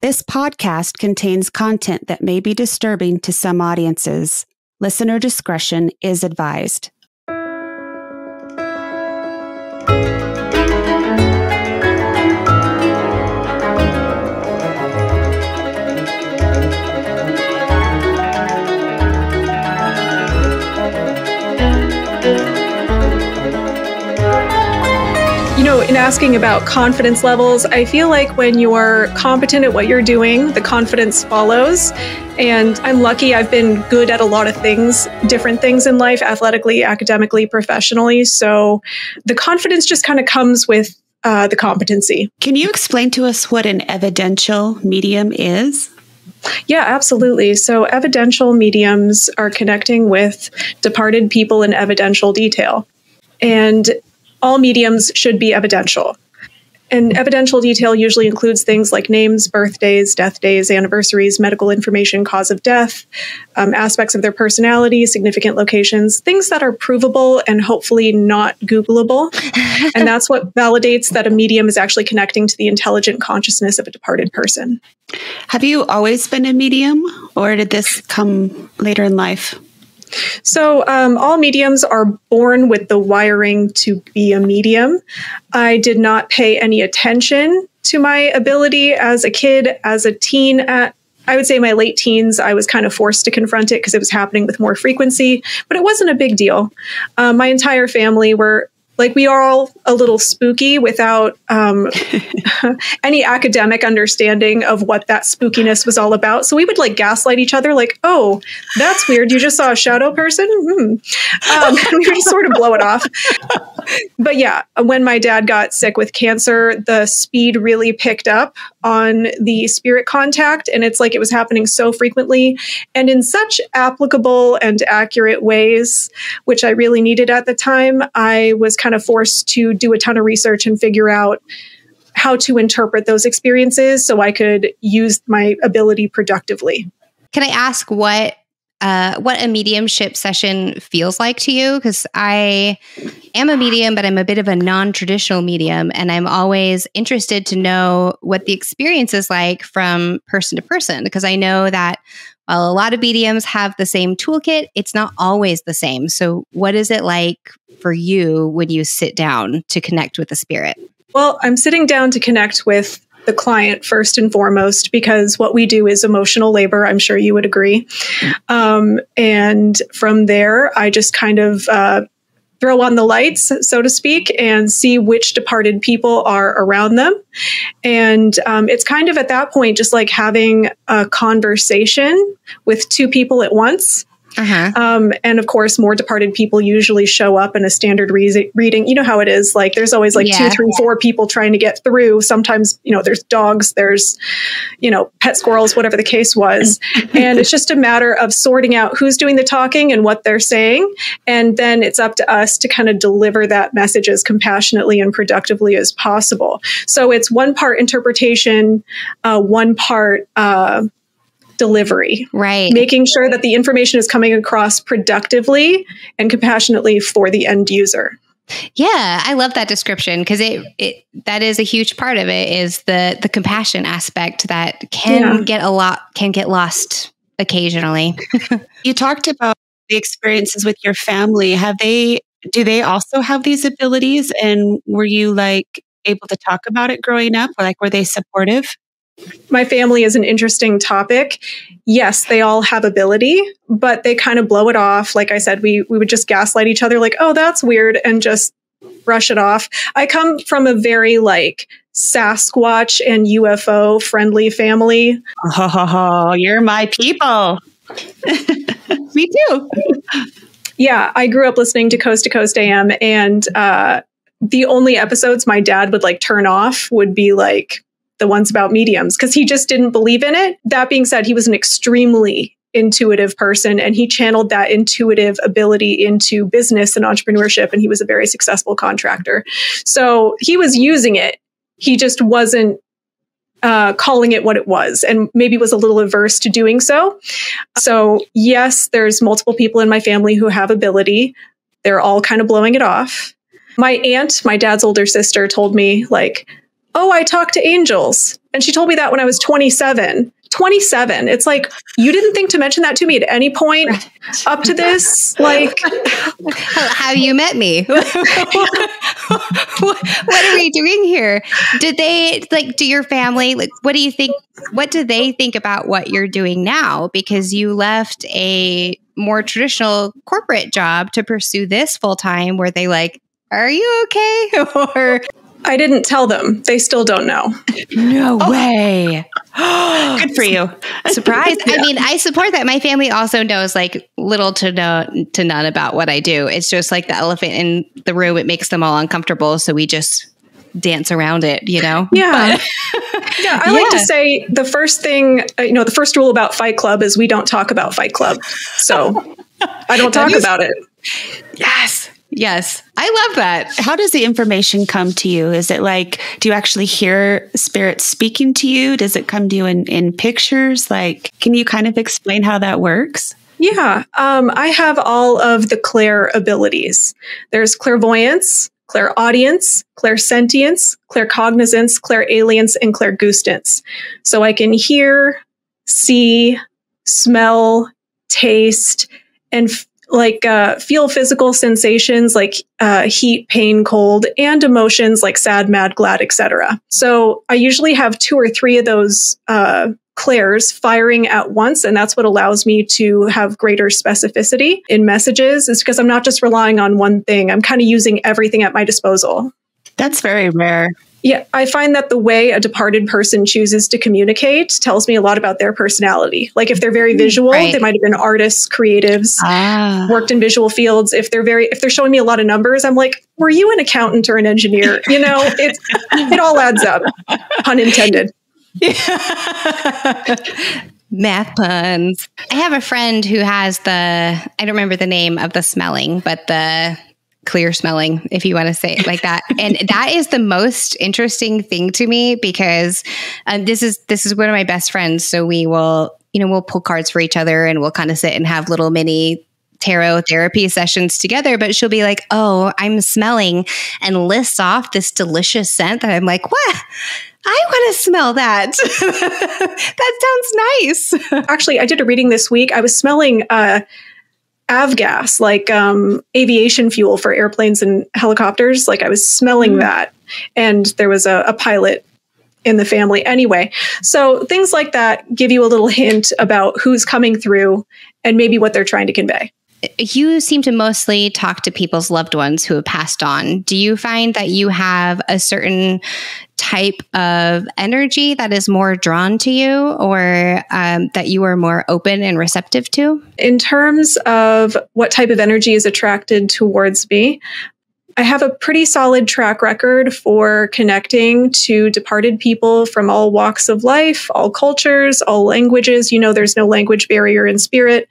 This podcast contains content that may be disturbing to some audiences. Listener discretion is advised. In asking about confidence levels, I feel like when you're competent at what you're doing, the confidence follows. And I'm lucky I've been good at a lot of things, different things in life, athletically, academically, professionally. So the confidence just kind of comes with the competency. Can you explain to us what an evidential medium is? Yeah, absolutely. So evidential mediums are connecting with departed people in evidential detail. And all mediums should be evidential. And evidential detail usually includes things like names, birthdays, death days, anniversaries, medical information, cause of death, aspects of their personality, significant locations, things that are provable and hopefully not Googleable. And that's what validates that a medium is actually connecting to the intelligent consciousness of a departed person. Have you always been a medium, or did this come later in life? So all mediums are born with the wiring to be a medium. I did not pay any attention to my ability as a kid, as a teen. I would say my late teens, I was kind of forced to confront it because it was happening with more frequency, but it wasn't a big deal. My entire family we are all a little spooky without any academic understanding of what that spookiness was all about. So we would gaslight each other like, oh, that's weird. You just saw a shadow person? We would just sort of blow it off. But yeah, when my dad got sick with cancer, the speed really picked up on the spirit contact. And it's like it was happening so frequently and in such applicable and accurate ways, which I really needed at the time. I was kind of forced to do a ton of research and figure out how to interpret those experiences so I could use my ability productively. Can I ask what a mediumship session feels like to you? Because I am a medium, but I'm a bit of a non-traditional medium, and I'm always interested to know what the experience is like from person to person, because I know that while a lot of mediums have the same toolkit, it's not always the same. So what is it like for you when you sit down to connect with the spirit? Well, I'm sitting down to connect with the client first and foremost, because what we do is emotional labor. I'm sure you would agree. And from there, I just kind of throw on the lights, so to speak, and see which departed people are around them. And it's kind of at that point, just like having a conversation with two people at once. And of course, more departed people usually show up in a standard reading. You know how it is. There's always 2, 3, 4 people trying to get through. Sometimes, there's dogs, there's, pet squirrels, whatever the case was. And it's just a matter of sorting out who's doing the talking and what they're saying. And then it's up to us to kind of deliver that message as compassionately and productively as possible. So it's one part interpretation, one part, delivery, right? Making sure that the information is coming across productively and compassionately for the end user. Yeah, I love that description, because that is a huge part of it, is the compassion aspect that can get lost occasionally. You talked about the experiences with your family. Do they also have these abilities? And were you able to talk about it growing up? Or were they supportive? My family is an interesting topic. Yes, they all have ability, but they kind of blow it off. Like I said, we would just gaslight each other like, oh, that's weird, and just brush it off. I come from a very Sasquatch and UFO friendly family. Oh, you're my people. Me too. Yeah, I grew up listening to Coast AM, and the only episodes my dad would turn off would be the ones about mediums, because he just didn't believe in it. That being said, he was an extremely intuitive person, and he channeled that intuitive ability into business and entrepreneurship, and he was a very successful contractor. So he was using it. He just wasn't calling it what it was, and maybe was a little averse to doing so. So yes, there's multiple people in my family who have ability. They're all kind of blowing it off. My aunt, my dad's older sister, told me oh, I talk to angels. And she told me that when I was 27. 27. It's like, you didn't think to mention that to me at any point up to this? Like, how you met me? What are we doing here? Did they do your family, what do you think? What do they think about what you're doing now? Because you left a more traditional corporate job to pursue this full time. Were they like, are you okay? Or I didn't tell them. They still don't know. no way. Good for you. Surprise. I mean, I support that. My family also knows little to none about what I do. It's just like the elephant in the room. It makes them all uncomfortable. So we just dance around it, Yeah. Yeah. I like to say the first thing, the first rule about Fight Club is we don't talk about Fight Club. So I don't talk about it. Yes. Yes. I love that. How does the information come to you? Is it do you actually hear spirits speaking to you? Does it come to you in pictures? Can you kind of explain how that works? Yeah. I have all of the clair abilities. There's clairvoyance, clairaudience, clairsentience, claircognizance, clairalience, and clairgustance. So I can hear, see, smell, taste, and feel physical sensations like heat, pain, cold, and emotions like sad, mad, glad, etc. So I usually have 2 or 3 of those clairs firing at once, and that's what allows me to have greater specificity in messages, is because I'm not just relying on one thing. I'm kind of using everything at my disposal. That's very rare. Yeah, I find that the way a departed person chooses to communicate tells me a lot about their personality. Like if they're very visual, they might have been artists, creatives, worked in visual fields. If they're showing me a lot of numbers, I'm like, were you an accountant or an engineer? It all adds up, pun intended. Math puns. I have a friend who has I don't remember the name of the smelling, but the clear smelling, if you want to say it like that. And that is the most interesting thing to me, because this is one of my best friends. So we will, we'll pull cards for each other, and we'll kind of sit and have little mini tarot therapy sessions together. But she'll be like, oh, I'm smelling, and lists off this delicious scent that I'm like, what? I want to smell that. That sounds nice. Actually, I did a reading this week. I was smelling avgas, aviation fuel for airplanes and helicopters. I was smelling that. And there was a pilot in the family anyway. So things like that give you a little hint about who's coming through and maybe what they're trying to convey. You seem to mostly talk to people's loved ones who have passed on. Do you find that you have a certain type of energy that is more drawn to you, or that you are more open and receptive to? In terms of what type of energy is attracted towards me, I have a pretty solid track record for connecting to departed people from all walks of life, all cultures, all languages. There's no language barrier in spirit.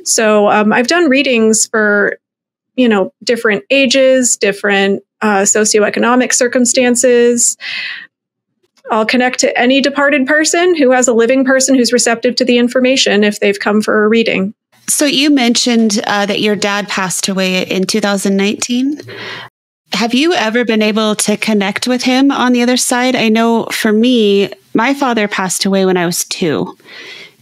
So I've done readings for, different ages, different socioeconomic circumstances. I'll connect to any departed person who has a living person who's receptive to the information if they've come for a reading. So you mentioned that your dad passed away in 2019. Have you ever been able to connect with him on the other side? I know for me, my father passed away when I was 2.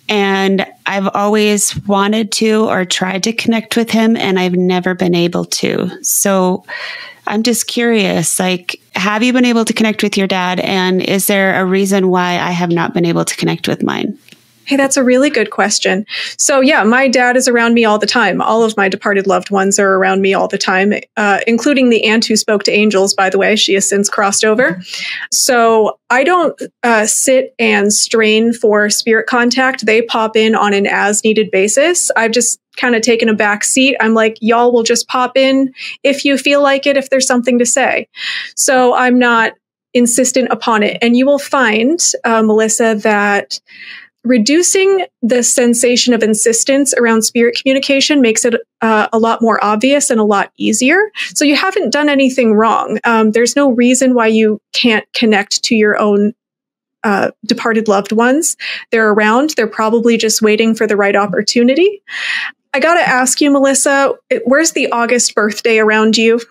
And I've always wanted to or tried to connect with him, and I've never been able to. So I'm just curious, have you been able to connect with your dad? And is there a reason why I have not been able to connect with mine? Hey, that's a really good question. So yeah, my dad is around me all the time. All of my departed loved ones are around me all the time, including the aunt who spoke to angels, by the way. She has since crossed over. So I don't sit and strain for spirit contact. They pop in on an as-needed basis. I've just kind of taken a back seat. I'm like, y'all will just pop in if you feel like it, if there's something to say. So I'm not insistent upon it. And you will find, Melissa, that reducing the sensation of insistence around spirit communication makes it a lot more obvious and a lot easier. So you haven't done anything wrong. There's no reason why you can't connect to your own departed loved ones. They're around. They're probably just waiting for the right opportunity. I got to ask you, Melissa, where's the August birthday around you?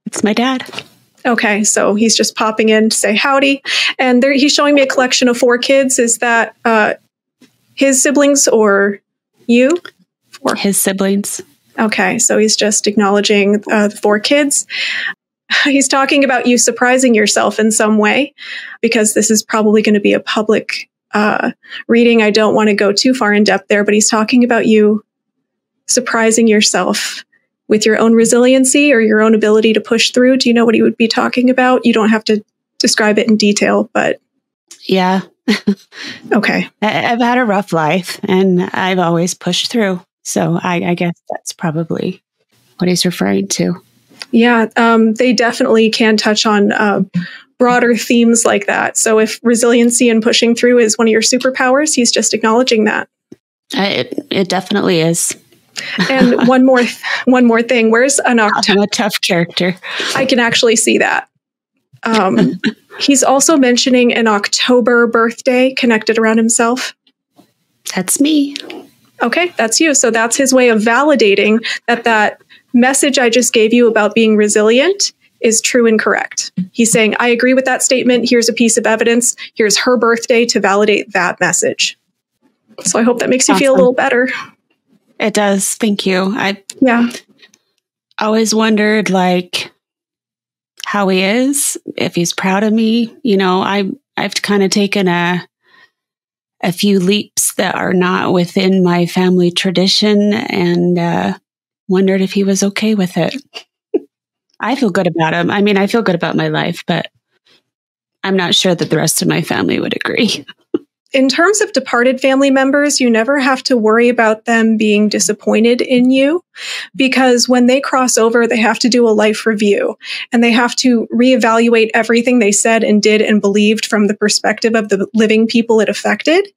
It's my dad. Okay, so he's just popping in to say howdy. And there, he's showing me a collection of 4 kids. Is that his siblings or you? 4. His siblings. Okay, so he's just acknowledging the 4 kids. He's talking about you surprising yourself in some way, because this is probably going to be a public reading. I don't want to go too far in depth there, but he's talking about you surprising yourself with your own resiliency or your own ability to push through. Do you know what he would be talking about? You don't have to describe it in detail, but... Yeah. Okay. I've had a rough life and I've always pushed through. So I guess that's probably what he's referring to. Yeah, they definitely can touch on broader themes like that. So if resiliency and pushing through is one of your superpowers, he's just acknowledging that. It definitely is. And one more thing. Where's an October? I'm a tough character. I can actually see that. He's also mentioning an October birthday connected around himself. That's me. Okay, that's you. So that's his way of validating that message I just gave you about being resilient is true and correct. He's saying, I agree with that statement. Here's a piece of evidence. Here's her birthday to validate that message. So I hope that makes you feel a little better. It does. Thank you. I always wondered, like, how he is, if he's proud of me. You know, I've kind of taken a few leaps that are not within my family tradition and wondered if he was okay with it. I feel good about him. I mean, I feel good about my life, but I'm not sure that the rest of my family would agree. In terms of departed family members, you never have to worry about them being disappointed in you, because when they cross over, they have to do a life review and they have to reevaluate everything they said and did and believed from the perspective of the living people it affected.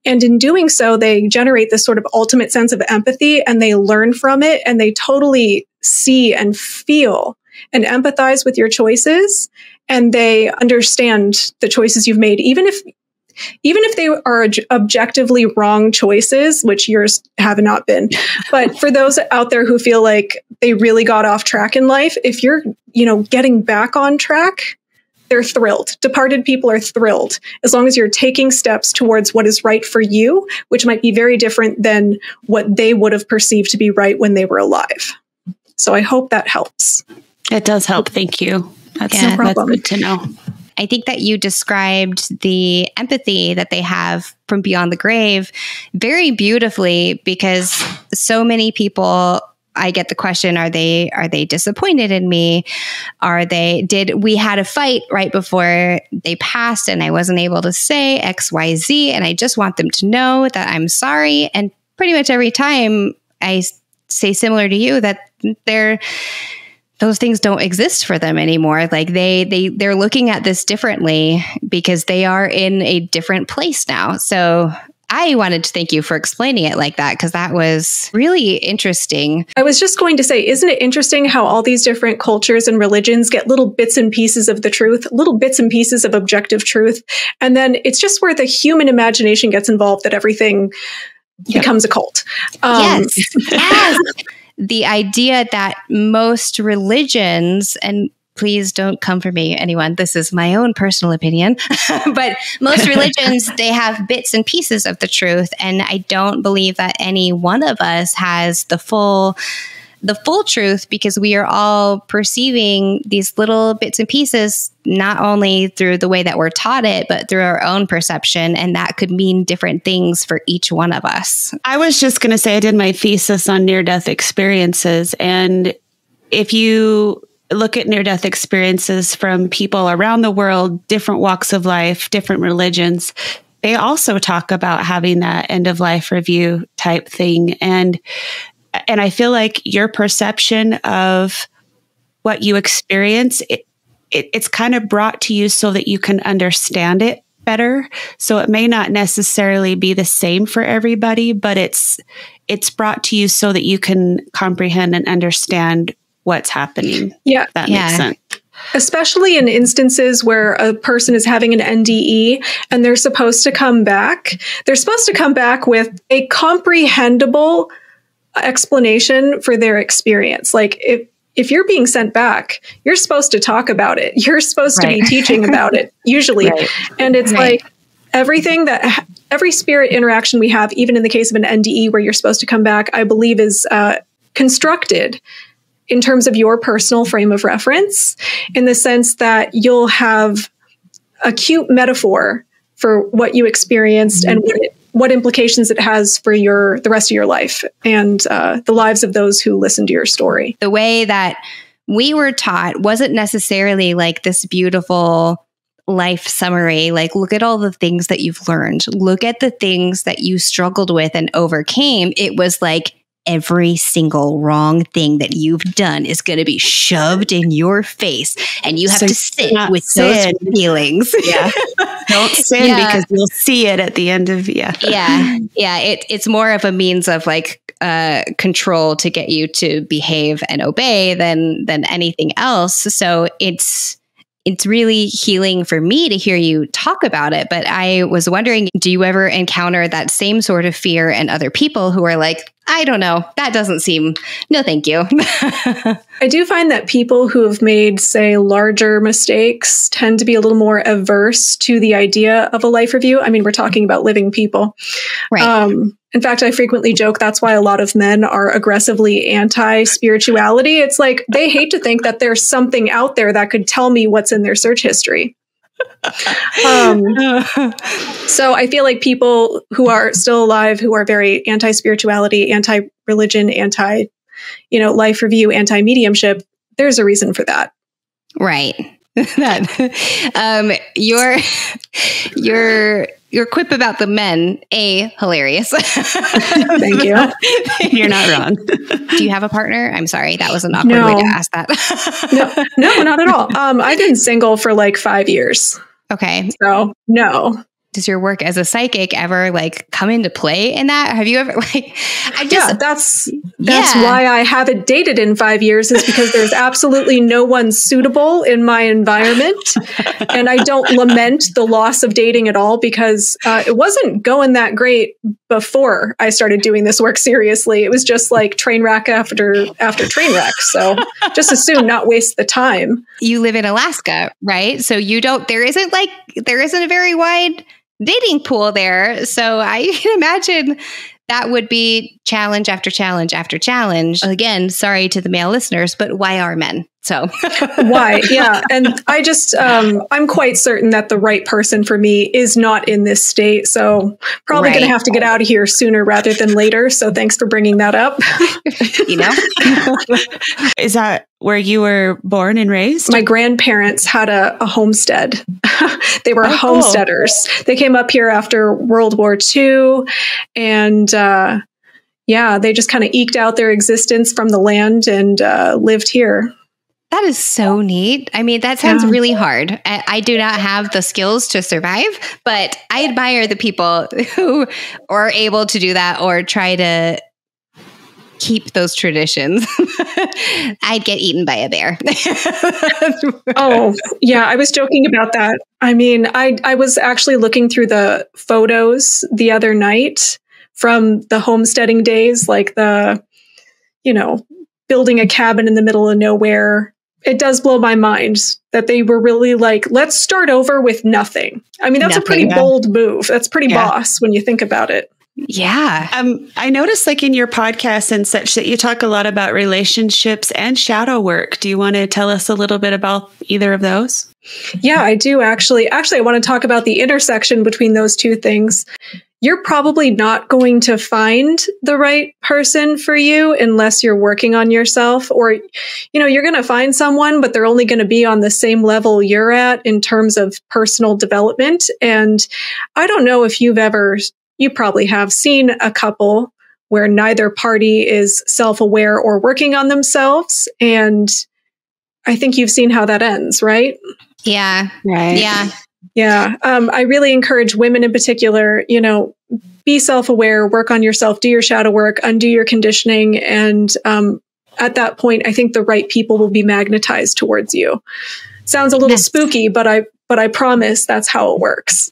And in doing so, they generate this sort of ultimate sense of empathy and they learn from it and they totally see and feel and empathize with your choices. And they understand the choices you've made, even if they are objectively wrong choices, which yours have not been. But for those out there who feel like they really got off track in life, if you're, getting back on track, they're thrilled. Departed people are thrilled as long as you're taking steps towards what is right for you, which might be very different than what they would have perceived to be right when they were alive. So I hope that helps. It does help. Thank you. That's no problem. That's good to know. I think that you described the empathy that they have from beyond the grave very beautifully, because so many people, I get the question, are they disappointed in me? Did we had a fight right before they passed and I wasn't able to say XYZ and I just want them to know that I'm sorry. And pretty much every time I say similar to you that those things don't exist for them anymore. Like they're looking at this differently because they are in a different place now. So I wanted to thank you for explaining it like that, because that was really interesting. I was just going to say, isn't it interesting how all these different cultures and religions get little bits and pieces of the truth, little bits and pieces of objective truth. And then it's just where the human imagination gets involved that everything becomes a cult. Yes. The idea that most religions, and please don't come for me, anyone, this is my own personal opinion, but most religions, they have bits and pieces of the truth. And I don't believe that any one of us has the full truth, because we are all perceiving these little bits and pieces, not only through the way that we're taught it, but through our own perception. And that could mean different things for each one of us. I was just going to say, I did my thesis on near-death experiences. And if you look at near-death experiences from people around the world, different walks of life, different religions, they also talk about having that end-of-life review type thing. And I feel like your perception of what you experience, it's kind of brought to you so that you can understand it better. So it may not necessarily be the same for everybody, but it's brought to you so that you can comprehend and understand what's happening. Yeah. If that makes sense. Especially in instances where a person is having an NDE and they're supposed to come back. They're supposed to come back with a comprehensible explanation for their experience. Like if you're being sent back, you're supposed to talk about it. You're supposed to be teaching about it, usually. And it's like every spirit interaction we have, even in the case of an NDE where you're supposed to come back, I believe is constructed in terms of your personal frame of reference, in the sense that you'll have a cute metaphor for what you experienced and what implications it has for the rest of your life and the lives of those who listen to your story. The way that we were taught wasn't necessarily like this beautiful life summary. Like, look at all the things that you've learned. Look at the things that you struggled with and overcame. It was like, every single wrong thing that you've done is going to be shoved in your face, and you have to sit with those feelings. Yeah. Don't sin because you'll see it at the end of It's more of a means of like control to get you to behave and obey than anything else. So it's really healing for me to hear you talk about it. But I was wondering, do you ever encounter that same sort of fear in other people who are like, I don't know, that doesn't seem, no, thank you. I do find that people who have made, say, larger mistakes tend to be a little more averse to the idea of a life review. I mean, we're talking about living people. Right. In fact, I frequently joke that's why a lot of men are aggressively anti-spirituality. It's like they hate to think that there's something out there that could tell me what's in their search history. So I feel like people who are still alive, who are very anti-spirituality, anti-religion, life review, anti-mediumship, there's a reason for that. Right. Your quip about the men, hilarious. Thank you. You're not wrong. Do you have a partner? I'm sorry. That was an awkward way to ask that. No, not at all. I've been single for like 5 years. Okay. So no. Does your work as a psychic ever like come into play in that? Have you ever that's why I haven't dated in 5 years, is because there's absolutely no one suitable in my environment. And I don't lament the loss of dating at all, because it wasn't going that great before I started doing this work seriously. It was just like train wreck after train wreck. So just as soon not waste the time. You live in Alaska, right? So there isn't a very wide dating pool there. So I can imagine that would be challenge after challenge after challenge. Again, sorry to the male listeners, but why are men? So why? Yeah. And I just, I'm quite certain that the right person for me is not in this state. So probably going to have to get out of here sooner rather than later. So thanks for bringing that up. Is that where you were born and raised? My grandparents had a homestead. They were homesteaders. Cool. They came up here after World War II, and they just kind of eked out their existence from the land and lived here. That is so neat. I mean, that sounds really hard. I do not have the skills to survive, but I admire the people who are able to do that or try to keep those traditions. I'd get eaten by a bear. Oh, yeah. I was joking about that. I mean, I was actually looking through the photos the other night from the homesteading days, like building a cabin in the middle of nowhere. It does blow my mind that they were really like, let's start over with nothing. I mean, that's a pretty bold move. That's pretty boss when you think about it. Yeah. I noticed like in your podcast and such that you talk a lot about relationships and shadow work. Do you want to tell us a little bit about either of those? Yeah, I do actually. Actually, I want to talk about the intersection between those two things. You're probably not going to find the right person for you unless you're working on yourself, or, you're going to find someone, but they're only going to be on the same level you're at in terms of personal development. And I don't know if you probably have seen a couple where neither party is self-aware or working on themselves. And I think you've seen how that ends, right? Yeah. Right. Yeah. Yeah. I really encourage women in particular, be self-aware, work on yourself, do your shadow work, undo your conditioning. And at that point, I think the right people will be magnetized towards you. Sounds a little spooky, but but I promise that's how it works.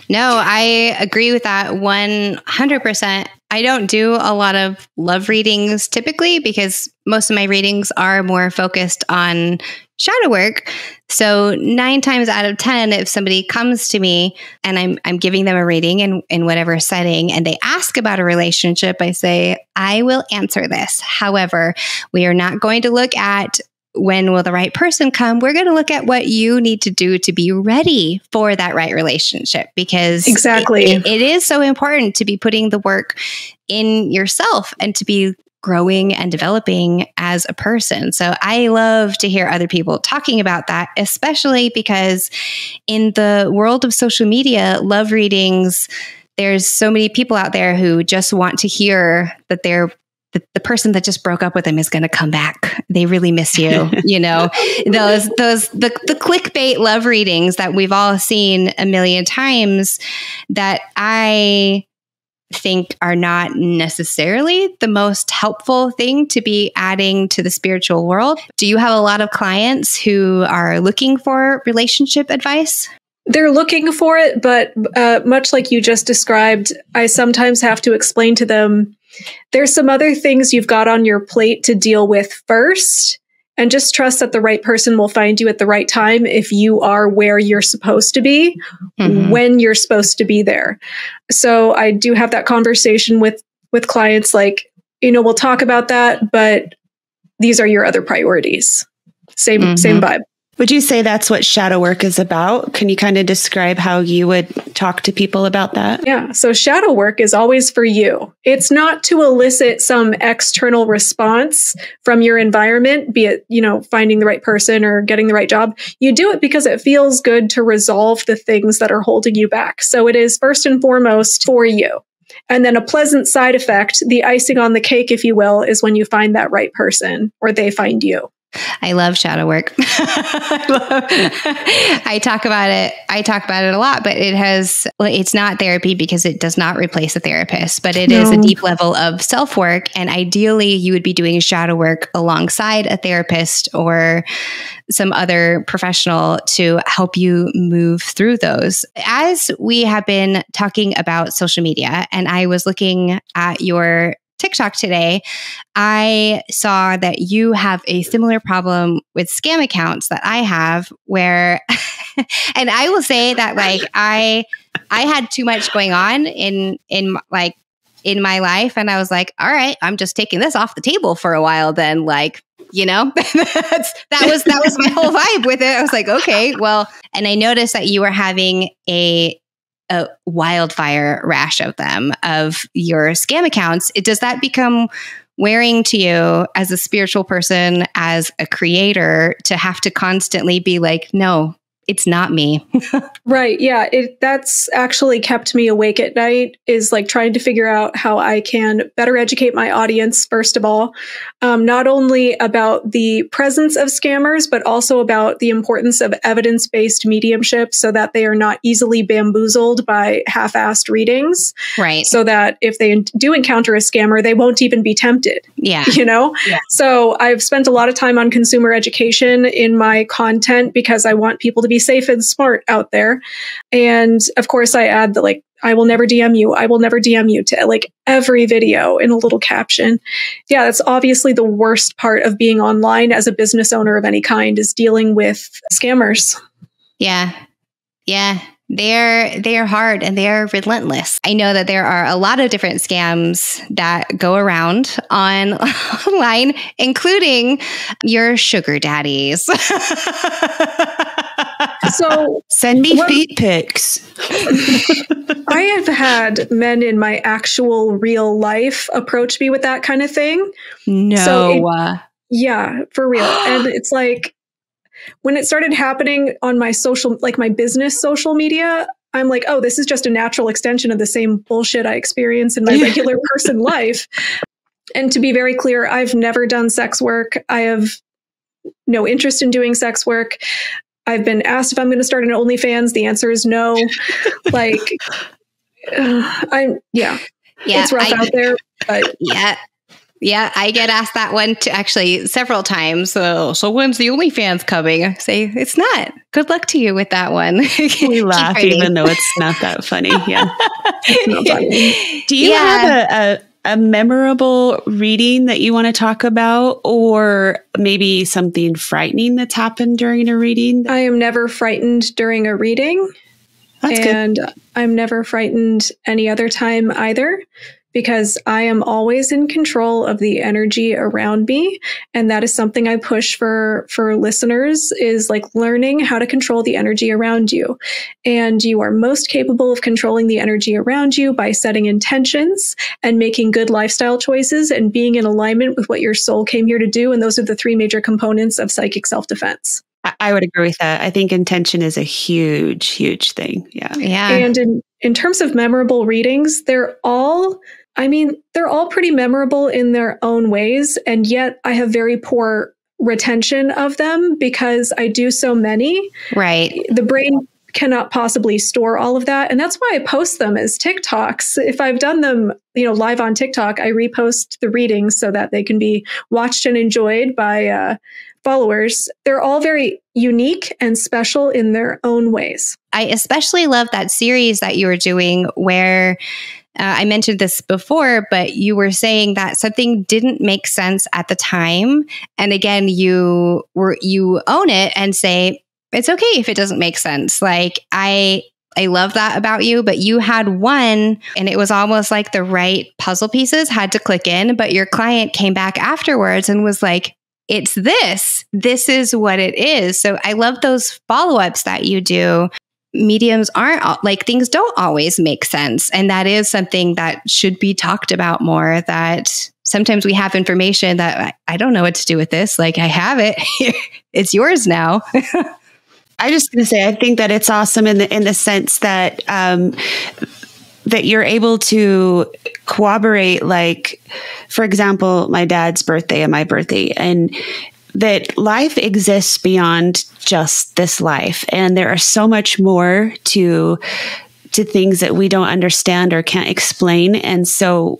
No, I agree with that 100%. I don't do a lot of love readings typically because most of my readings are more focused on shadow work. So 9 times out of 10, if somebody comes to me and I'm giving them a reading in whatever setting and they ask about a relationship, I say, I will answer this. However, we are not going to look at when will the right person come. We're going to look at what you need to do to be ready for that right relationship, because exactly it is so important to be putting the work in yourself and to be growing and developing as a person. So I love to hear other people talking about that, especially because in the world of social media, love readings, there's so many people out there who just want to hear that the person that just broke up with them is going to come back. They really miss you. You know, the clickbait love readings that we've all seen a million times that I think are not necessarily the most helpful thing to be adding to the spiritual world. Do you have a lot of clients who are looking for relationship advice? They're looking for it, but much like you just described, I sometimes have to explain to them, there's some other things you've got on your plate to deal with first, and just trust that the right person will find you at the right time if you are where you're supposed to be, when you're supposed to be there. So I do have that conversation with clients like, we'll talk about that, but these are your other priorities. Same vibe. Would you say that's what shadow work is about? Can you kind of describe how you would talk to people about that? Yeah. So shadow work is always for you. It's not to elicit some external response from your environment, be it, finding the right person or getting the right job. You do it because it feels good to resolve the things that are holding you back. So it is first and foremost for you. And then a pleasant side effect, the icing on the cake, if you will, is when you find that right person or they find you. I love shadow work. I talk about it. I talk about it a lot, but it's not therapy because it does not replace a therapist, but it is a deep level of self-work. And ideally you would be doing shadow work alongside a therapist or some other professional to help you move through those. As we have been talking about social media, and I was looking at your TikTok today, I saw that you have a similar problem with scam accounts that I have where, and I will say that I had too much going on in my life. And I was like, all right, I'm just taking this off the table for a while then, that was my whole vibe with it. I was like, okay, well, and I noticed that you were having a wildfire rash of them, of your scam accounts. Does that become wearing to you as a spiritual person, as a creator, to have to constantly be like, no, it's not me? Right. Yeah. That's actually kept me awake at night, is like trying to figure out how I can better educate my audience, first of all, not only about the presence of scammers, but also about the importance of evidence-based mediumship so that they are not easily bamboozled by half-assed readings. Right. So that if they do encounter a scammer, they won't even be tempted. Yeah. Yeah. So I've spent a lot of time on consumer education in my content because I want people to be safe and smart out there. And of course, I add that I will never DM you. I will never DM you to every video in a little caption. Yeah, that's obviously the worst part of being online as a business owner of any kind, is dealing with scammers. Yeah. Yeah. They are hard and they are relentless. I know that there are a lot of different scams that go around online, including your sugar daddies. So send me feet pics. I have had men in my actual real life approach me with that kind of thing. No. So yeah, for real. And it's like, when it started happening on my my business social media, I'm like, oh, this is just a natural extension of the same bullshit I experience in my regular person life. And to be very clear, I've never done sex work. I have no interest in doing sex work. I've been asked if I'm going to start an OnlyFans. The answer is no. It's rough out there, but Yeah, I get asked that one actually several times. So when's the OnlyFans coming? I say, it's not. Good luck to you with that one. We laugh even though it's not that funny. Yeah. Do you have a memorable reading that you want to talk about, or maybe something frightening that's happened during a reading? I am never frightened during a reading. That's and good. I'm never frightened any other time either, because I am always in control of the energy around me. And that is something I push for listeners, is like learning how to control the energy around you. And you are most capable of controlling the energy around you by setting intentions and making good lifestyle choices and being in alignment with what your soul came here to do. And those are the three major components of psychic self-defense. I would agree with that. I think intention is a huge, huge thing. Yeah. Yeah. And in terms of memorable readings, they're all pretty memorable in their own ways. And yet I have very poor retention of them because I do so many. Right. The brain cannot possibly store all of that. And that's why I post them as TikToks. If I've done them, live on TikTok, I repost the readings so that they can be watched and enjoyed by followers. They're all very unique and special in their own ways. I especially love that series that you were doing where I mentioned this before, but you were saying that something didn't make sense at the time. And again, you own it and say, it's okay if it doesn't make sense. Like I love that about you, but you had one and it was almost like the right puzzle pieces had to click in, but your client came back afterwards and was like, it's this is what it is. So I love those follow-ups that you do. Mediums aren't like, things don't always make sense. And that is something that should be talked about more, that sometimes we have information that I don't know what to do with this. Like I have it, it's yours now. I just going to say, I think that it's awesome in the sense that, that you're able to corroborate, like, for example, my dad's birthday and my birthday, and that life exists beyond just this life. And there are so much more to things that we don't understand or can't explain. And so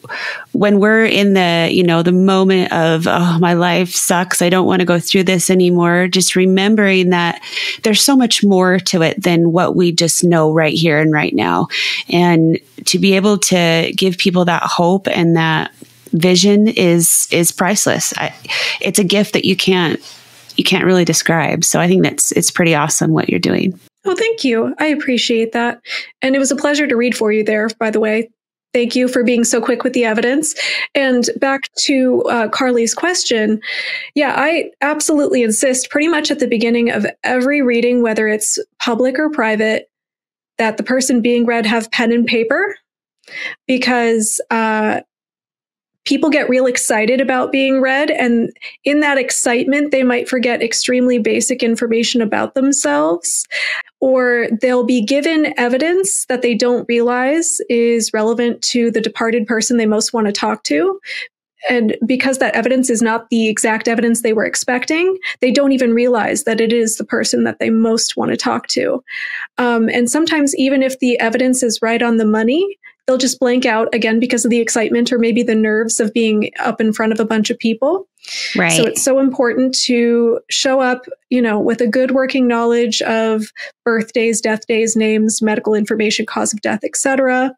when we're in the moment of, oh, my life sucks, I don't want to go through this anymore, just remembering that there's so much more to it than what we just know right here and right now. And to be able to give people that hope and that vision is priceless. It's a gift that you can't really describe. So I think it's pretty awesome what you're doing. Oh, thank you. I appreciate that. And it was a pleasure to read for you there, by the way. Thank you for being so quick with the evidence. And back to Carly's question. Yeah, I absolutely insist pretty much at the beginning of every reading, whether it's public or private, that the person being read have pen and paper, because people get real excited about being read. And in that excitement, they might forget extremely basic information about themselves, or they'll be given evidence that they don't realize is relevant to the departed person they most want to talk to. And because that evidence is not the exact evidence they were expecting, they don't even realize that it is the person that they most want to talk to. And sometimes even if the evidence is right on the money, they'll just blank out again because of the excitement or maybe the nerves of being up in front of a bunch of people. Right. So it's so important to show up, with a good working knowledge of birthdays, death days, names, medical information, cause of death, etc.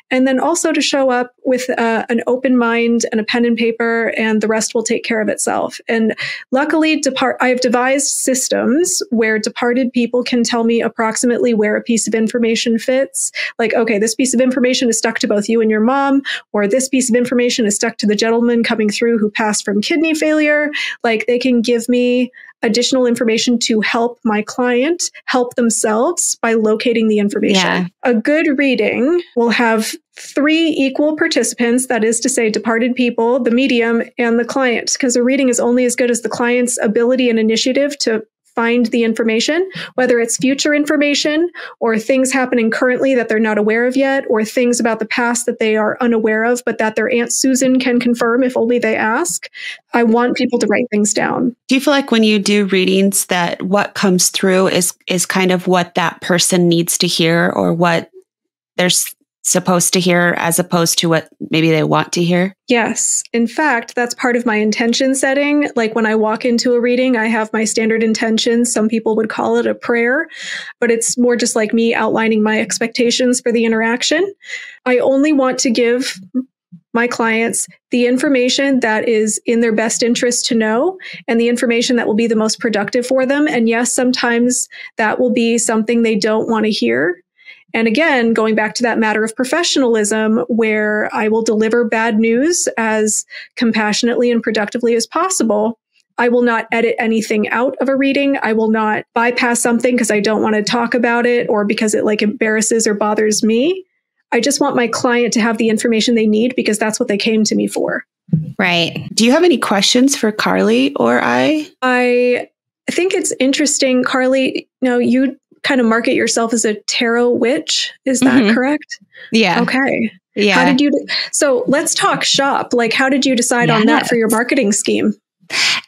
And then also to show up with an open mind and a pen and paper, and the rest will take care of itself. And luckily, I have devised systems where departed people can tell me approximately where a piece of information fits. Like, okay, this piece of information is stuck to both you and your mom, or this piece of information is stuck to the gentleman coming through who passed from kidney failure. Like, they can give me additional information to help my client help themselves by locating the information. Yeah. A good reading will have 3 equal participants, that is to say, departed people, the medium, and the client, because a reading is only as good as the client's ability and initiative to find the information, whether it's future information or things happening currently that they're not aware of yet, or things about the past that they are unaware of, but that their Aunt Susan can confirm if only they ask. I want people to write things down. Do you feel like when you do readings that what comes through is kind of what that person needs to hear, or what there's supposed to hear as opposed to what maybe they want to hear? Yes. In fact, that's part of my intention setting. Like when I walk into a reading, I have my standard intentions. Some people would call it a prayer, but it's more just like me outlining my expectations for the interaction. I only want to give my clients the information that is in their best interest to know and the information that will be the most productive for them. And yes, sometimes that will be something they don't want to hear. And again, going back to that matter of professionalism, where I will deliver bad news as compassionately and productively as possible. I will not edit anything out of a reading. I will not bypass something because I don't want to talk about it or because it like embarrasses or bothers me. I just want my client to have the information they need because that's what they came to me for. Right. Do you have any questions for Carly or I? I think it's interesting, Carly, you kind of market yourself as a tarot witch. Is that correct? Yeah. Okay. Yeah. How did you, so let's talk shop. Like, how did you decide on that for your marketing scheme?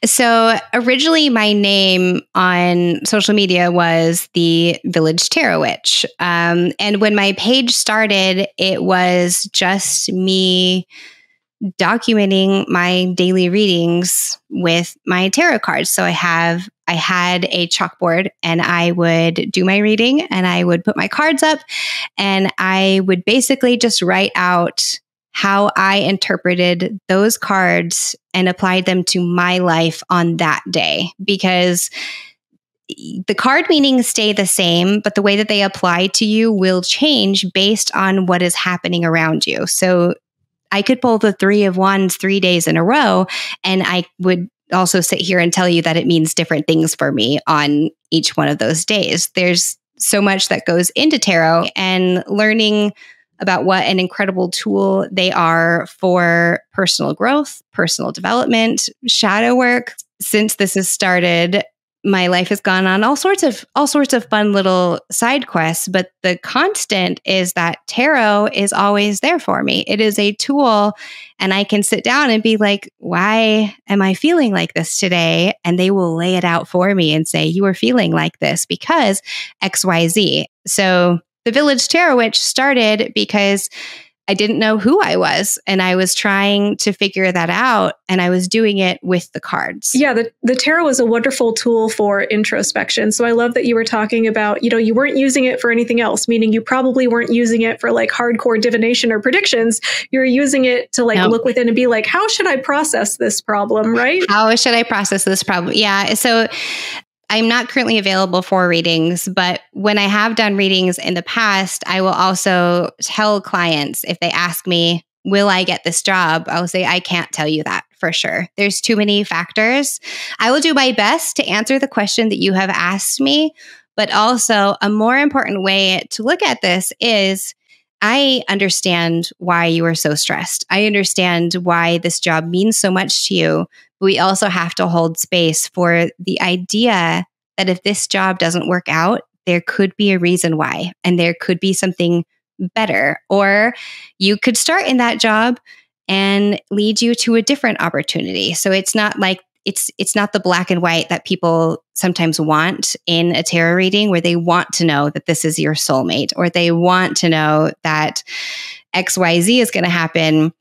So originally my name on social media was the Village Tarot Witch. And when my page started, it was just me documenting my daily readings with my tarot cards. So I had a chalkboard and I would do my reading and I would put my cards up and I would basically just write out how I interpreted those cards and applied them to my life on that day, because the card meanings stay the same, but the way that they apply to you will change based on what is happening around you. So I could pull the 3 of Wands 3 days in a row, and I would also sit here and tell you that it means different things for me on each one of those days. There's so much that goes into tarot, and learning about what an incredible tool they are for personal growth, personal development, shadow work. Since this has started, my life has gone on all sorts of fun little side quests, but the constant is that tarot is always there for me. It is a tool, and I can sit down and be like, why am I feeling like this today? And they will lay it out for me and say, you are feeling like this because XYZ. So the Village Tarot Witch started because I didn't know who I was, and I was trying to figure that out, and I was doing it with the cards. Yeah, the tarot is a wonderful tool for introspection. So I love that you were talking about, you weren't using it for anything else, meaning you probably weren't using it for like hardcore divination or predictions. You're using it to look within and be like, how should I process this problem, right? How should I process this problem? Yeah. So I'm not currently available for readings, but when I have done readings in the past, I will also tell clients if they ask me, will I get this job? I will say, I can't tell you that for sure. There's too many factors. I will do my best to answer the question that you have asked me, but also a more important way to look at this is I understand why you are so stressed. I understand why this job means so much to you. But we also have to hold space for the idea that if this job doesn't work out, there could be a reason why, and there could be something better. Or you could start in that job and lead you to a different opportunity. So it's not like it's not the black and white that people sometimes want in a tarot reading, where they want to know that this is your soulmate, or they want to know that XYZ is going to happen.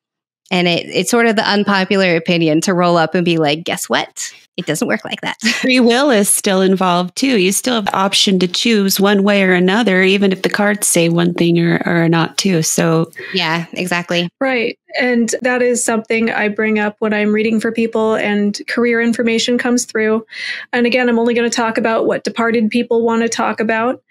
And it's sort of the unpopular opinion to roll up and be like, guess what? It doesn't work like that. Free will is still involved too. You still have the option to choose one way or another, even if the cards say one thing or not too. So yeah, exactly. Right. And that is something I bring up when I'm reading for people and career information comes through. And again, I'm only going to talk about what departed people want to talk about.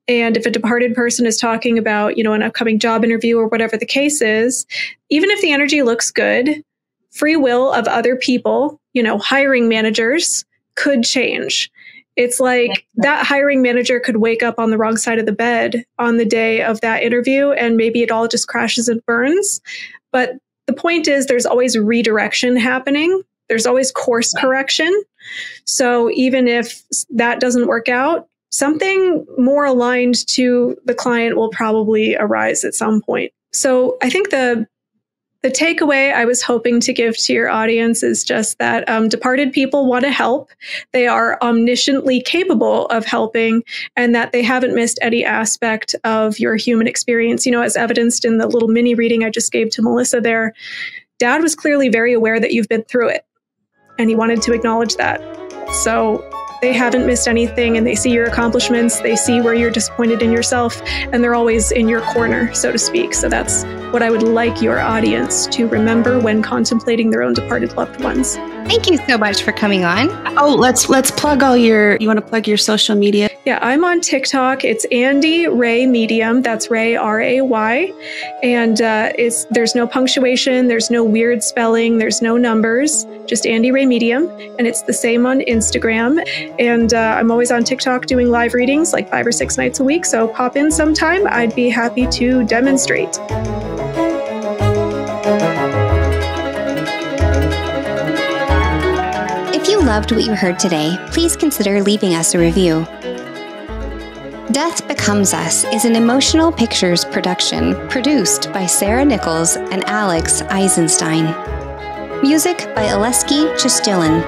And if a departed person is talking about, an upcoming job interview or whatever the case is, even if the energy looks good, free will of other people, hiring managers could change. It's like that hiring manager could wake up on the wrong side of the bed on the day of that interview, and maybe it all just crashes and burns. But the point is, there's always redirection happening. There's always course correction. So even if that doesn't work out, something more aligned to the client will probably arise at some point. So I think the The takeaway I was hoping to give to your audience is just that departed people want to help. They are omnisciently capable of helping, and that they haven't missed any aspect of your human experience. As evidenced in the little mini reading I just gave to Melissa there, Dad was clearly very aware that you've been through it, and he wanted to acknowledge that. So they haven't missed anything, and they see your accomplishments, they see where you're disappointed in yourself, and they're always in your corner, so to speak. So that's what I would like your audience to remember when contemplating their own departed loved ones. Thank you so much for coming on. Oh, let's plug you want to plug your social media? Yeah, I'm on TikTok. It's Andy Ray Medium. That's Ray, R-A-Y. And there's no punctuation. There's no weird spelling. There's no numbers. Just Andy Ray Medium. And it's the same on Instagram. And I'm always on TikTok doing live readings like 5 or 6 nights a week. So pop in sometime. I'd be happy to demonstrate. If you loved what you heard today, please consider leaving us a review. Death Becomes Us is an Emotional Pictures production produced by Sarah Nichols and Alex Eisenstein. Music by Oleski Chistilin.